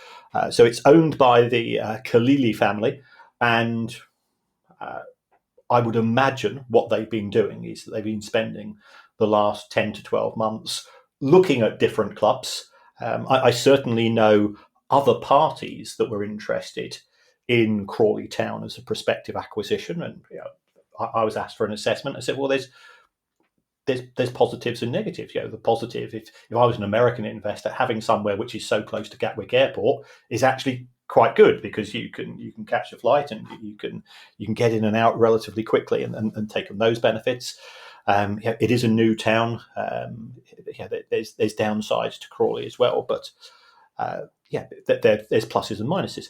So it's owned by the Khalili family, and I would imagine what they've been doing is that they've been spending the last 10 to 12 months looking at different clubs. I certainly know other parties that were interested in Crawley Town as a prospective acquisition, and I was asked for an assessment. I said, well, there's positives and negatives. The positive, if I was an American investor, having somewhere which is so close to Gatwick Airport is actually quite good, because you can catch a flight and you can get in and out relatively quickly and take on those benefits. It is a new town. There's downsides to Crawley as well, but there's pluses and minuses.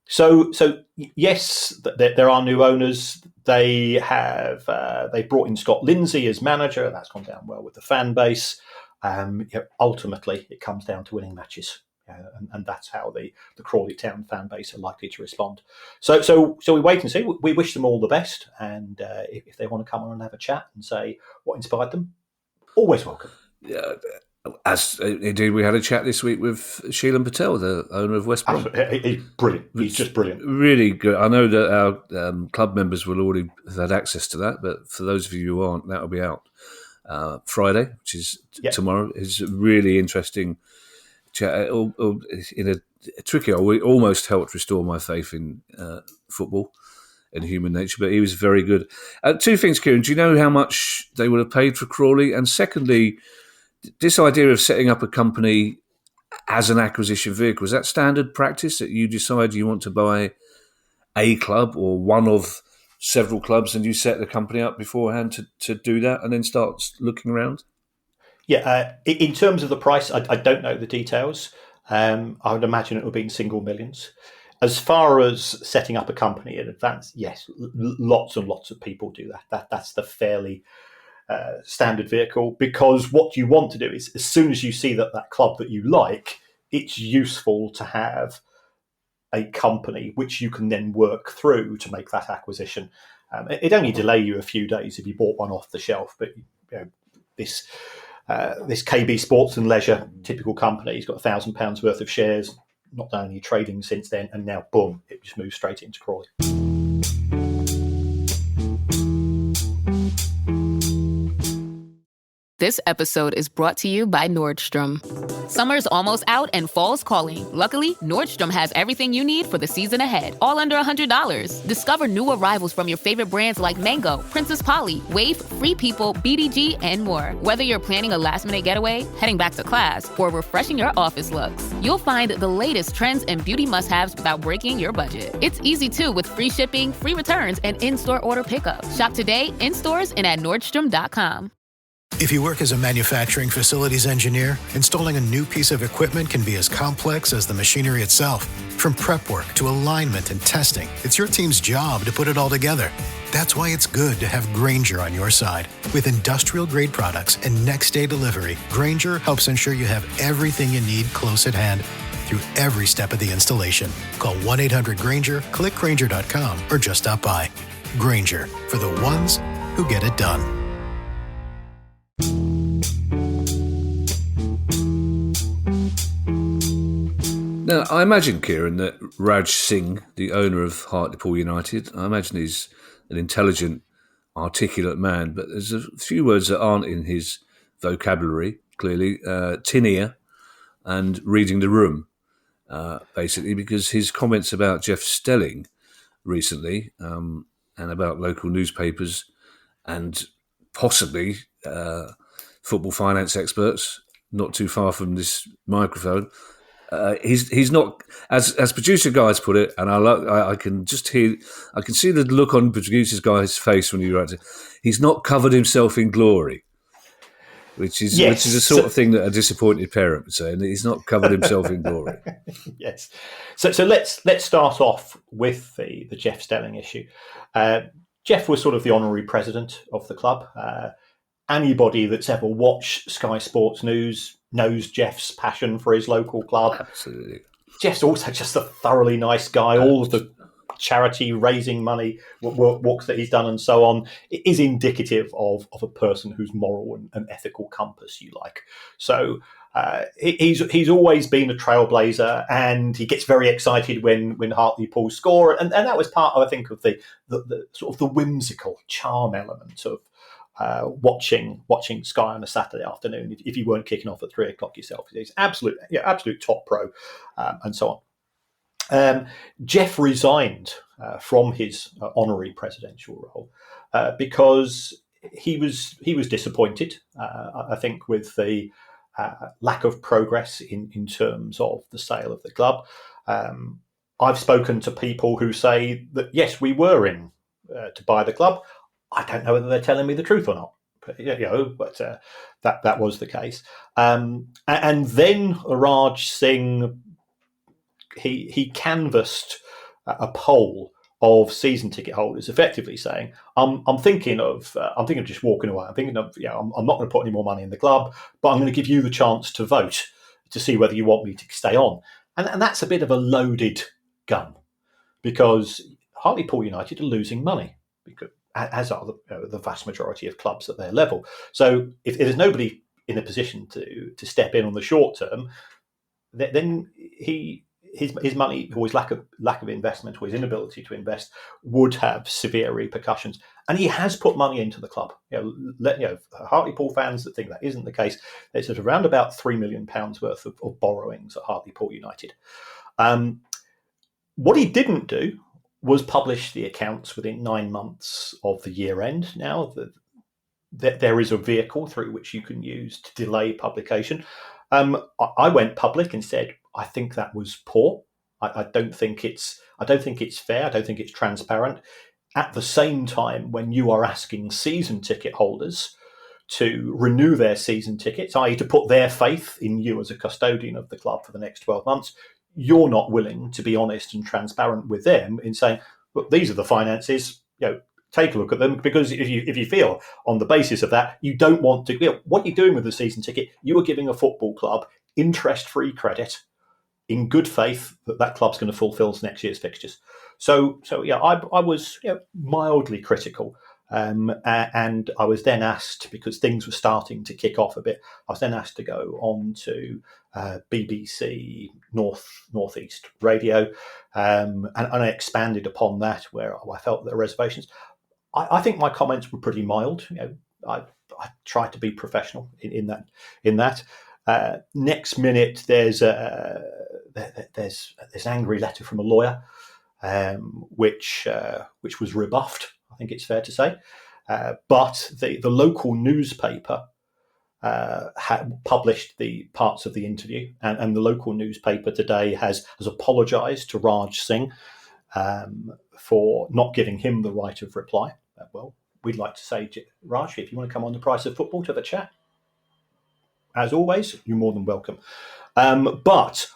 So yes, there are new owners. They brought in Scott Lindsay as manager. That's gone down well with the fan base. Ultimately, it comes down to winning matches. And that's how the Crawley Town fan base are likely to respond. So we wait and see. We wish them all the best, and if they want to come on and have a chat and say what inspired them, always welcome. Yeah, as indeed we had a chat this week with Sheelan Patel, the owner of West Brom. He's brilliant. He's just brilliant. Really good. I know that our club members will already have had access to that, but for those of you who aren't, that will be out Friday, which is tomorrow. It's really interesting. In a tricky way, almost helped restore my faith in football and human nature, but he was very good. Two things, Kieran. Do you know how much they would have paid for Crawley? And secondly, this idea of setting up a company as an acquisition vehicle, is that standard practice, that you decide you want to buy a club or one of several clubs and you set the company up beforehand to do that and then start looking around? Yeah, in terms of the price, I don't know the details. I would imagine it would be in single millions. As far as setting up a company in advance, yes, lots and lots of people do that. That's the fairly standard vehicle, because what you want to do is, as soon as you see that club that you like, it's useful to have a company which you can then work through to make that acquisition. It'd only delay you a few days if you bought one off the shelf, but this KB Sports and Leisure, typical company, he's got £1,000 worth of shares, not only trading since then, and now, boom, it just moves straight into Crawley. This episode is brought to you by Nordstrom. Summer's almost out and fall's calling. Luckily, Nordstrom has everything you need for the season ahead, all under $100. Discover new arrivals from your favorite brands like Mango, Princess Polly, Wave, Free People, BDG, and more. Whether you're planning a last-minute getaway, heading back to class, or refreshing your office looks, you'll find the latest trends and beauty must-haves without breaking your budget. It's easy, too, with free shipping, free returns, and in-store order pickup. Shop today, in stores, and at Nordstrom.com. If you work as a manufacturing facilities engineer, installing a new piece of equipment can be as complex as the machinery itself. From prep work to alignment and testing, it's your team's job to put it all together. That's why it's good to have Grainger on your side. With industrial-grade products and next-day delivery, Grainger helps ensure you have everything you need close at hand. through every step of the installation. Call 1-800-GRANGER, click Grainger.com, or just stop by. Grainger, for the ones who get it done. Now, I imagine, Kieran, that Raj Singh, the owner of Hartlepool United, I imagine he's an intelligent, articulate man, but there's a few words that aren't in his vocabulary, clearly. Tin ear and reading the room, basically, because his comments about Jeff Stelling recently and about local newspapers and possibly football finance experts, not too far from this microphone, he's not, as producer guys put it, and I can just hear, I can see the look on producer guy's face when he writes it. He's not covered himself in glory, which is the sort of thing that a disappointed parent would say, and he's not covered himself in glory. Yes. So let's start off with the Jeff Stelling issue. Jeff was sort of the honorary president of the club. Anybody that's ever watched Sky Sports News knows Jeff's passion for his local club. Absolutely. Jeff's also just a thoroughly nice guy. All of the charity raising money works that he's done and so on is indicative of a person whose moral and ethical compass you like. So he's always been a trailblazer, and he gets very excited when Hartlepool score, and that was part of, I think, of the sort of the whimsical charm element of watching Sky on a Saturday afternoon if you weren't kicking off at 3:00 yourself. He's absolute top pro, and so on. Jeff resigned from his honorary presidential role because he was disappointed, I think, with the lack of progress in terms of the sale of the club. I've spoken to people who say that, yes, we were in to buy the club. I don't know whether they're telling me the truth or not, but that was the case. And then Raj Singh, he canvassed a poll of season ticket holders, effectively saying, "I'm thinking of just walking away. I'm thinking of I'm not going to put any more money in the club, but I'm going to give you the chance to vote to see whether you want me to stay on." And that's a bit of a loaded gun, because Hartlepool United are losing money, because as are the vast majority of clubs at their level. So if there's nobody in a position to step in on the short term, then his money, or his lack of investment, or his inability to invest, would have severe repercussions. And he has put money into the club. Hartlepool fans that think that isn't the case, there's around about £3 million worth of borrowings at Hartlepool United. What he didn't do was publish the accounts within 9 months of the year end. Now that there is a vehicle through which you can use to delay publication. I went public and said, I think that was poor. I don't think it's fair. I don't think it's transparent. At the same time, when you are asking season ticket holders to renew their season tickets, i.e. to put their faith in you as a custodian of the club for the next 12 months, you're not willing to be honest and transparent with them in saying, look, these are the finances, take a look at them, because if you feel on the basis of that, you don't want to, what you're doing with the season ticket, you are giving a football club interest-free credit in good faith that club's going to fulfil next year's fixtures. So I was mildly critical. And I was then asked, because things were starting to kick off a bit, I was then asked to go on to BBC Northeast Radio, and I expanded upon that where I felt there were reservations. I think my comments were pretty mild. I tried to be professional in that. Next minute, there's an angry letter from a lawyer, which was rebuffed, I think it's fair to say. But the local newspaper had published the parts of the interview, and the local newspaper today has apologised to Raj Singh for not giving him the right of reply. Well, we'd like to say, Raj, if you want to come on The Price of Football to have a chat, as always, you're more than welcome. But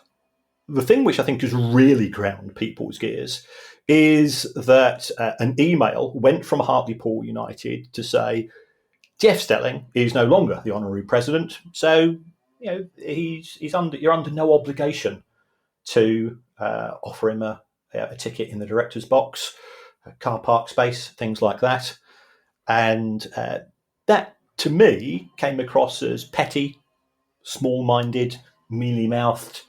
the thing which I think has really ground people's gears is that an email went from Hartlepool United to say, Jeff Stelling is no longer the honorary president, so you're under no obligation to offer him a ticket in the director's box, a car park space, things like that. And that, to me, came across as petty, small-minded, mealy-mouthed,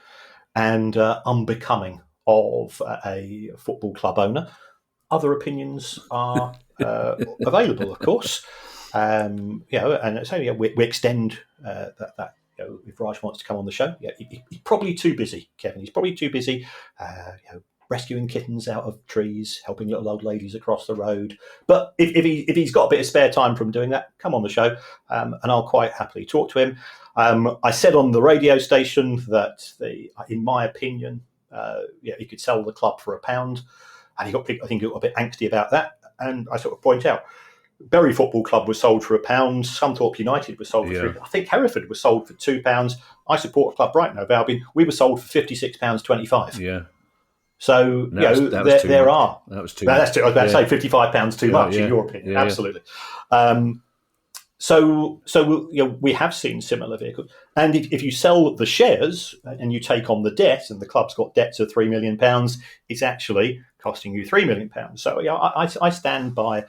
and unbecoming of a football club owner. Other opinions are available, of course. And so we extend that. If Raj wants to come on the show, he's probably too busy, Kevin. He's probably too busy, rescuing kittens out of trees, helping little old ladies across the road. But if he's got a bit of spare time from doing that, come on the show, and I'll quite happily talk to him. I said on the radio station that in my opinion, he could sell the club for £1, and I think he got a bit angsty about that. And I sort of point out, Bury Football Club was sold for £1. Scunthorpe United was sold for £3. I think Hereford was sold for £2. I support a club, Brighton Hove Albion. We were sold for £56.25. Yeah. So there are. That was too. That's too. I was about to say £55 too much in your opinion. Absolutely. So we have seen similar vehicles, and if you sell the shares and you take on the debt, and the club's got debts of £3 million, it's actually costing you £3 million. So I stand by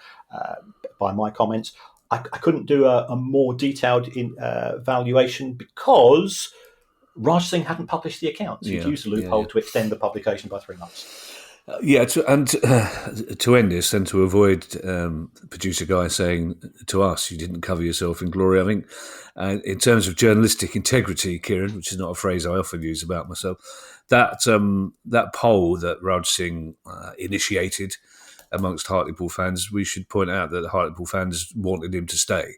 my comments. I couldn't do a more detailed valuation because Raj Singh hadn't published the accounts. He'd used the loophole to extend the publication by 3 months. To end this and to avoid producer guy saying to us, you didn't cover yourself in glory, I think in terms of journalistic integrity, Kieran, which is not a phrase I often use about myself, that poll that Raj Singh initiated amongst Hartlepool fans, we should point out that the Hartlepool fans wanted him to stay.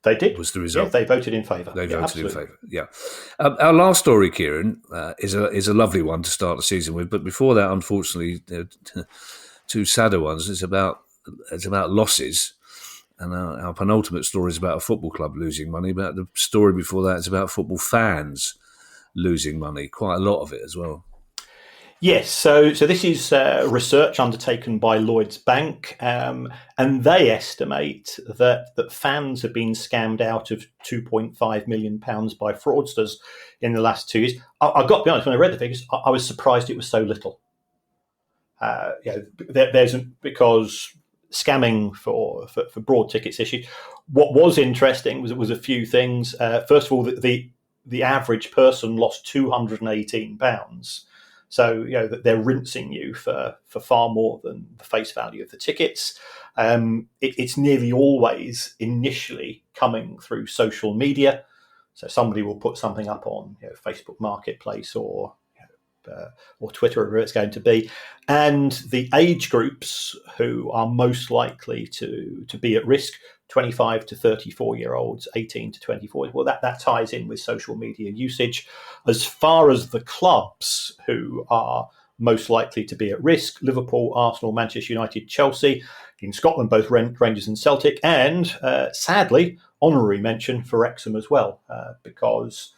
They did. Was the result? Yeah, they voted in favour. They voted in favour. Yeah. Our last story, Kieran, is a lovely one to start the season with. But before that, unfortunately, two sadder ones. It's about losses, and our penultimate story is about a football club losing money. But the story before that is about football fans losing money. Quite a lot of it as well. Yes, so this is research undertaken by Lloyds Bank, and they estimate that fans have been scammed out of £2.5 million by fraudsters in the last 2 years. I've got to be honest, when I read the figures, I was surprised it was so little. Because scamming for broad tickets issued. What was interesting was a few things. First of all, the average person lost £218. So, that they're rinsing you for far more than the face value of the tickets. It's nearly always initially coming through social media. So somebody will put something up on Facebook Marketplace or Twitter, wherever it's going to be. And the age groups who are most likely to be at risk, 25 to 34-year-olds, 18 to 24. Well, that ties in with social media usage. As far as the clubs who are most likely to be at risk, Liverpool, Arsenal, Manchester United, Chelsea. In Scotland, both Rangers and Celtic. And sadly, honorary mention for Wrexham as well, because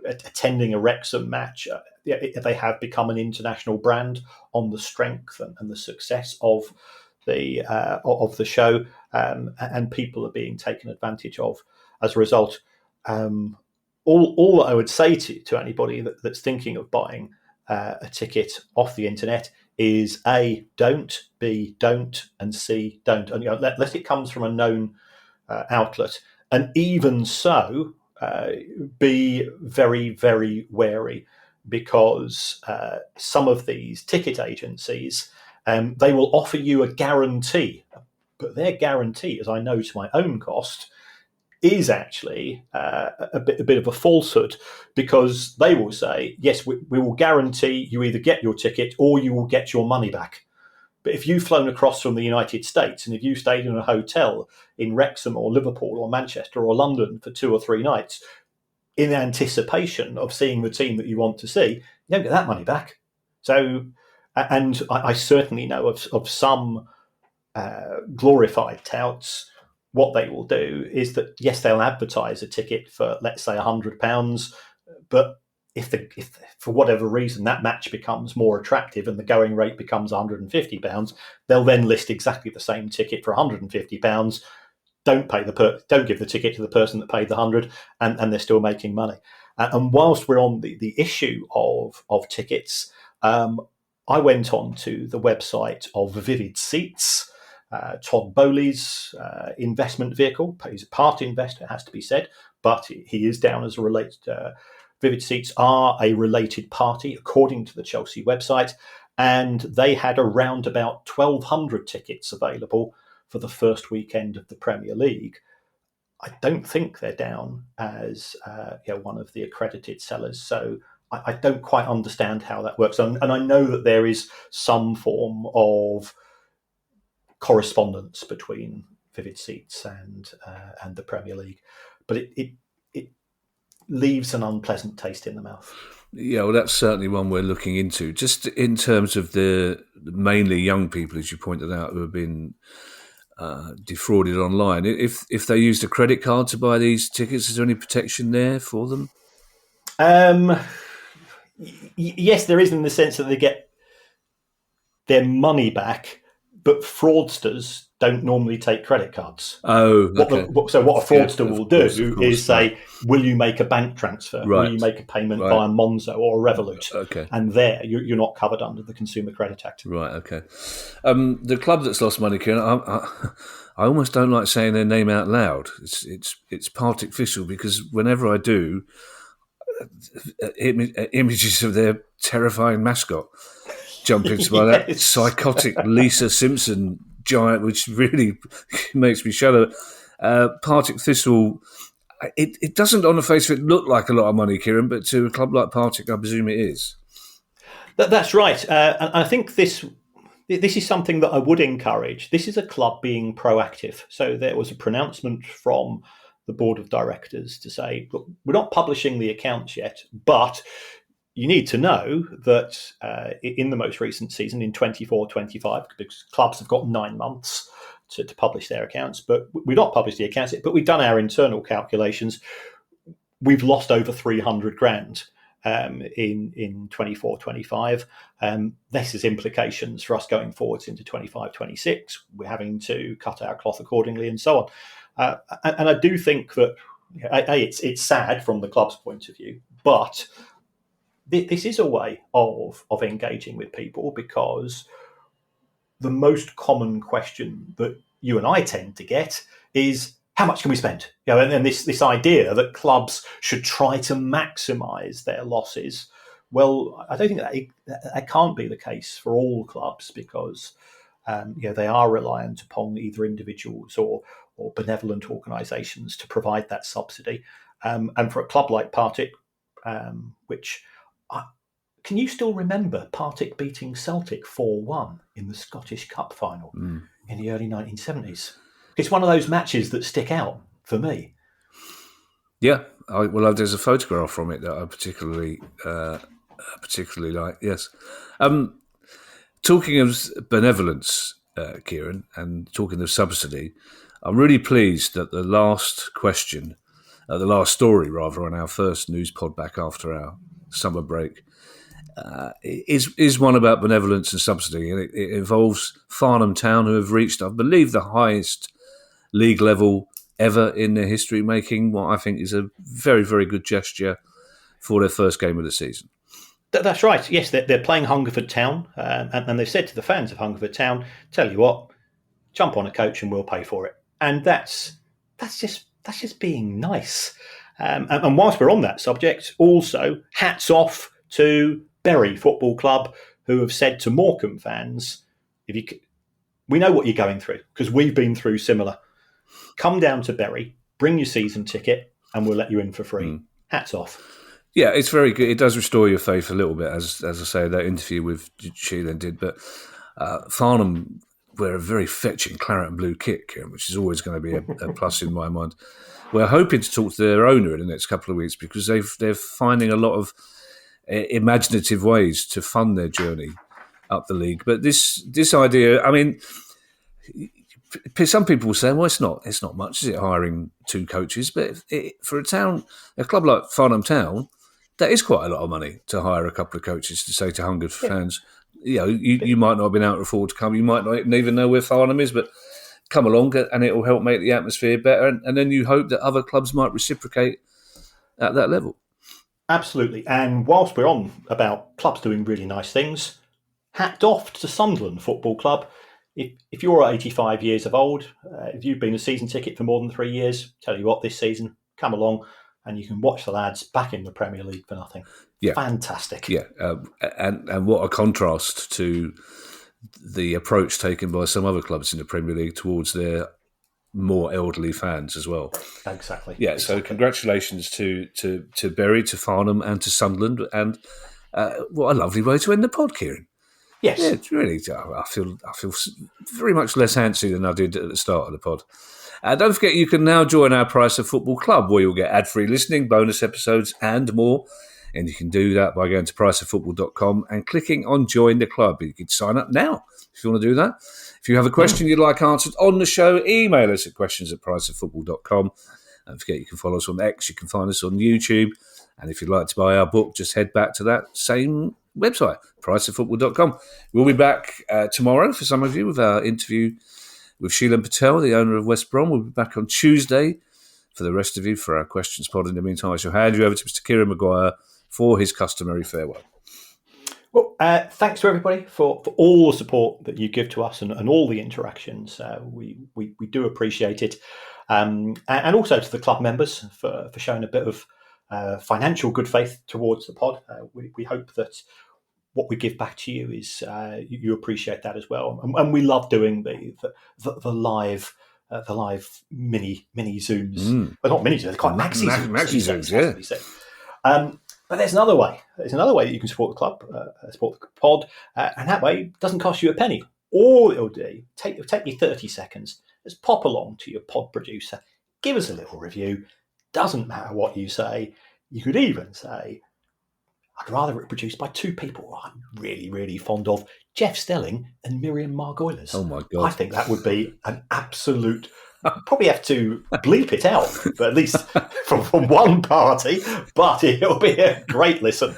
attending a Wrexham match, they have become an international brand on the strength and the success of the show, and people are being taken advantage of as a result. All that I would say to anybody that's thinking of buying a ticket off the internet is A, don't, B, don't, and C, don't. And unless it comes from a known outlet, and even so, be very, very wary, because some of these ticket agencies, they will offer you a guarantee, but their guarantee, as I know to my own cost, is actually a bit of a falsehood, because they will say, yes, we will guarantee you either get your ticket or you will get your money back. But if you've flown across from the United States and if you stayed in a hotel in Wrexham or Liverpool or Manchester or London for 2 or 3 nights in anticipation of seeing the team that you want to see, you don't get that money back. So, and I certainly know of some glorified touts. What they will do is that, yes, they'll advertise a ticket for, let's say, £100, but if for whatever reason that match becomes more attractive and the going rate becomes £150, they'll then list exactly the same ticket for £150. Don't give the ticket to the person that paid the 100, and they're still making money. And whilst we're on the issue of tickets, I went on to the website of Vivid Seats, Todd Bowley's investment vehicle. He's a part investor, it has to be said, but he is down as a related. Vivid Seats are a related party, according to the Chelsea website, and they had around about 1,200 tickets available for the first weekend of the Premier League. I don't think they're down as one of the accredited sellers, so I don't quite understand how that works. And I know that there is some form of correspondence between Vivid Seats and the Premier League, but it leaves an unpleasant taste in the mouth. Yeah, well, that's certainly one we're looking into. Just in terms of the mainly young people, as you pointed out, who have been defrauded online. If they used a credit card to buy these tickets, is there any protection there for them? Yes, there is, in the sense that they get their money back, but fraudsters don't normally take credit cards. Oh, okay. So what a fraudster will do is say, will you make a bank transfer? Right. Will you make a payment via Monzo or Revolut? Okay. And there, you're not covered under the Consumer Credit Act. Right, okay. The club that's lost money, Kieran, I almost don't like saying their name out loud. It's Partick Thistle, because whenever I do, images of their terrifying mascot jump into my that psychotic Lisa Simpson giant, which really makes me shudder. Partick Thistle, it doesn't on the face of it look like a lot of money, Kieran, but to a club like Partick, I presume it is. That's right. And I think this is something that I would encourage. This is a club being proactive. So there was a pronouncement from the board of directors to say, look, we're not publishing the accounts yet, but you need to know that in the most recent season, in 24-25, because clubs have got 9 months to publish their accounts, but we've not published the accounts yet, but we've done our internal calculations. We've lost over 300 grand in 24-25. This has implications for us going forwards into 25-26. We're having to cut our cloth accordingly and so on. And I do think that, it's sad from the club's point of view, but this is a way of engaging with people, because the most common question that you and I tend to get is, how much can we spend? And this idea that clubs should try to maximise their losses. Well, I don't think that can't be the case for all clubs, because they are reliant upon either individuals or benevolent organisations to provide that subsidy. And for a club like Partick, can you still remember Partick beating Celtic 4-1 in the Scottish Cup final in the early 1970s? It's one of those matches that stick out for me. Yeah, there's a photograph from it that I particularly like. Yes. Talking of benevolence, Kieran, and talking of subsidy, I'm really pleased that the last story on our first news pod back after our summer break is one about benevolence and subsidy, and it involves Farnham Town, who have reached, I believe, the highest league level ever in their history, making what I think is a very, very good gesture for their first game of the season. That's right. Yes, they're playing Hungerford Town, and they've said to the fans of Hungerford Town, "Tell you what, jump on a coach and we'll pay for it." And that's just being nice. And whilst we're on that subject, also hats off to Bury Football Club, who have said to Morecambe fans, we know what you're going through, because we've been through similar. Come down to Bury, bring your season ticket, and we'll let you in for free. Hats off. Yeah, it's very good. It does restore your faith a little bit, as I say, that interview with Sheelan did. But Farnham wear a very fetching claret and blue kit, Kieran, which is always going to be a plus in my mind. We're hoping to talk to their owner in the next couple of weeks, because they're finding a lot of imaginative ways to fund their journey up the league. But this idea, I mean, some people will say, well, it's not much, is it, hiring 2 coaches? But for a club like Farnham Town, that is quite a lot of money to hire a couple of coaches to say to Hungerford fans, you might not have been able to afford to come, you might not even know where Farnham is, but come along and it will help make the atmosphere better. And then you hope that other clubs might reciprocate at that level. Absolutely. And whilst we're on about clubs doing really nice things, hat off to Sunderland Football Club. If you're 85 years of old, if you've been a season ticket for more than 3 years, tell you what, this season, come along and you can watch the lads back in the Premier League for nothing. Yeah. Fantastic. Yeah, and what a contrast to the approach taken by some other clubs in the Premier League towards their more elderly fans as well. Exactly. Yeah, so congratulations to Bury, to Farnham and to Sunderland. And what a lovely way to end the pod, Kieran. Yes. Yeah, it's really, I feel very much less antsy than I did at the start of the pod. Don't forget, you can now join our Price of Football Club, where you'll get ad-free listening, bonus episodes and more. And you can do that by going to priceoffootball.com and clicking on Join the Club. You can sign up now if you want to do that. If you have a question you'd like answered on the show, email us at questions@priceoffootball.com. Don't forget, you can follow us on X, you can find us on YouTube. And if you'd like to buy our book, just head back to that same website, priceoffootball.com. We'll be back tomorrow for some of you with our interview with Sheelan Patel, the owner of West Brom. We'll be back on Tuesday for the rest of you for our questions pod. In the meantime, I shall hand you over to Mr. Kieran Maguire for his customary farewell. Well, thanks to everybody for all the support that you give to us and all the interactions. We do appreciate it. And also to the club members for showing a bit of financial good faith towards the pod. We hope that what we give back to you is you appreciate that as well. And we love doing the live mini zooms. Well, not mini zooms, they're quite maxi zooms. Maxi zooms, yeah. But there's another way. There's another way that you can support the club, support the pod, and that way it doesn't cost you a penny. All it'll do, it'll take you 30 seconds, just pop along to your pod producer, give us a little review. Doesn't matter what you say. You could even say, I'd rather it produced by two people I'm really, really fond of, Jeff Stelling and Miriam Margoylers. Oh, my God. I think that would be an absolute... Probably have to bleep it out, but at least from one party, but it'll be a great listen.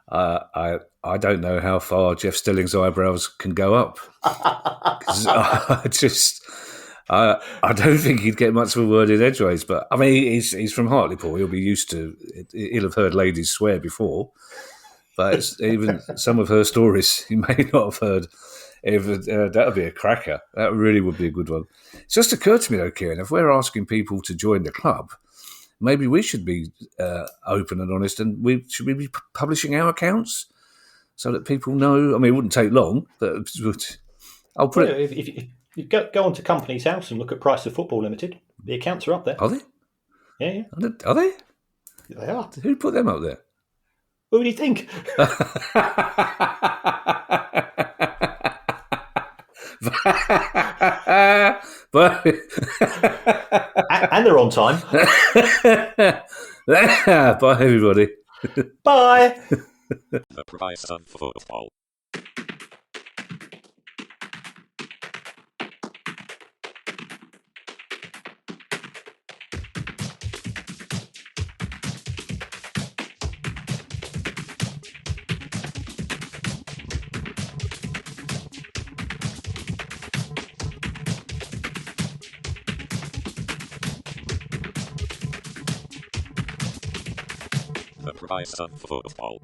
I don't know how far Jeff Stilling's eyebrows can go up. I don't think he'd get much of a word in edgeways, but I mean, he's from Hartlepool. He'll be used to it. He'll have heard ladies swear before, but even some of her stories he may not have heard. That would be a cracker. That really would be a good one. It's just occurred to me, though, Kieran, if we're asking people to join the club, maybe we should be open and honest, and should we be publishing our accounts so that people know? I mean, it wouldn't take long, but I'll put it. If you go onto Company's House and look at Price of Football Limited, the accounts are up there. Are they? Yeah. Are they? They are. Who put them up there? Who do you think? But and they're on time. Bye, everybody. Bye. The Price of Football. The Price of Football.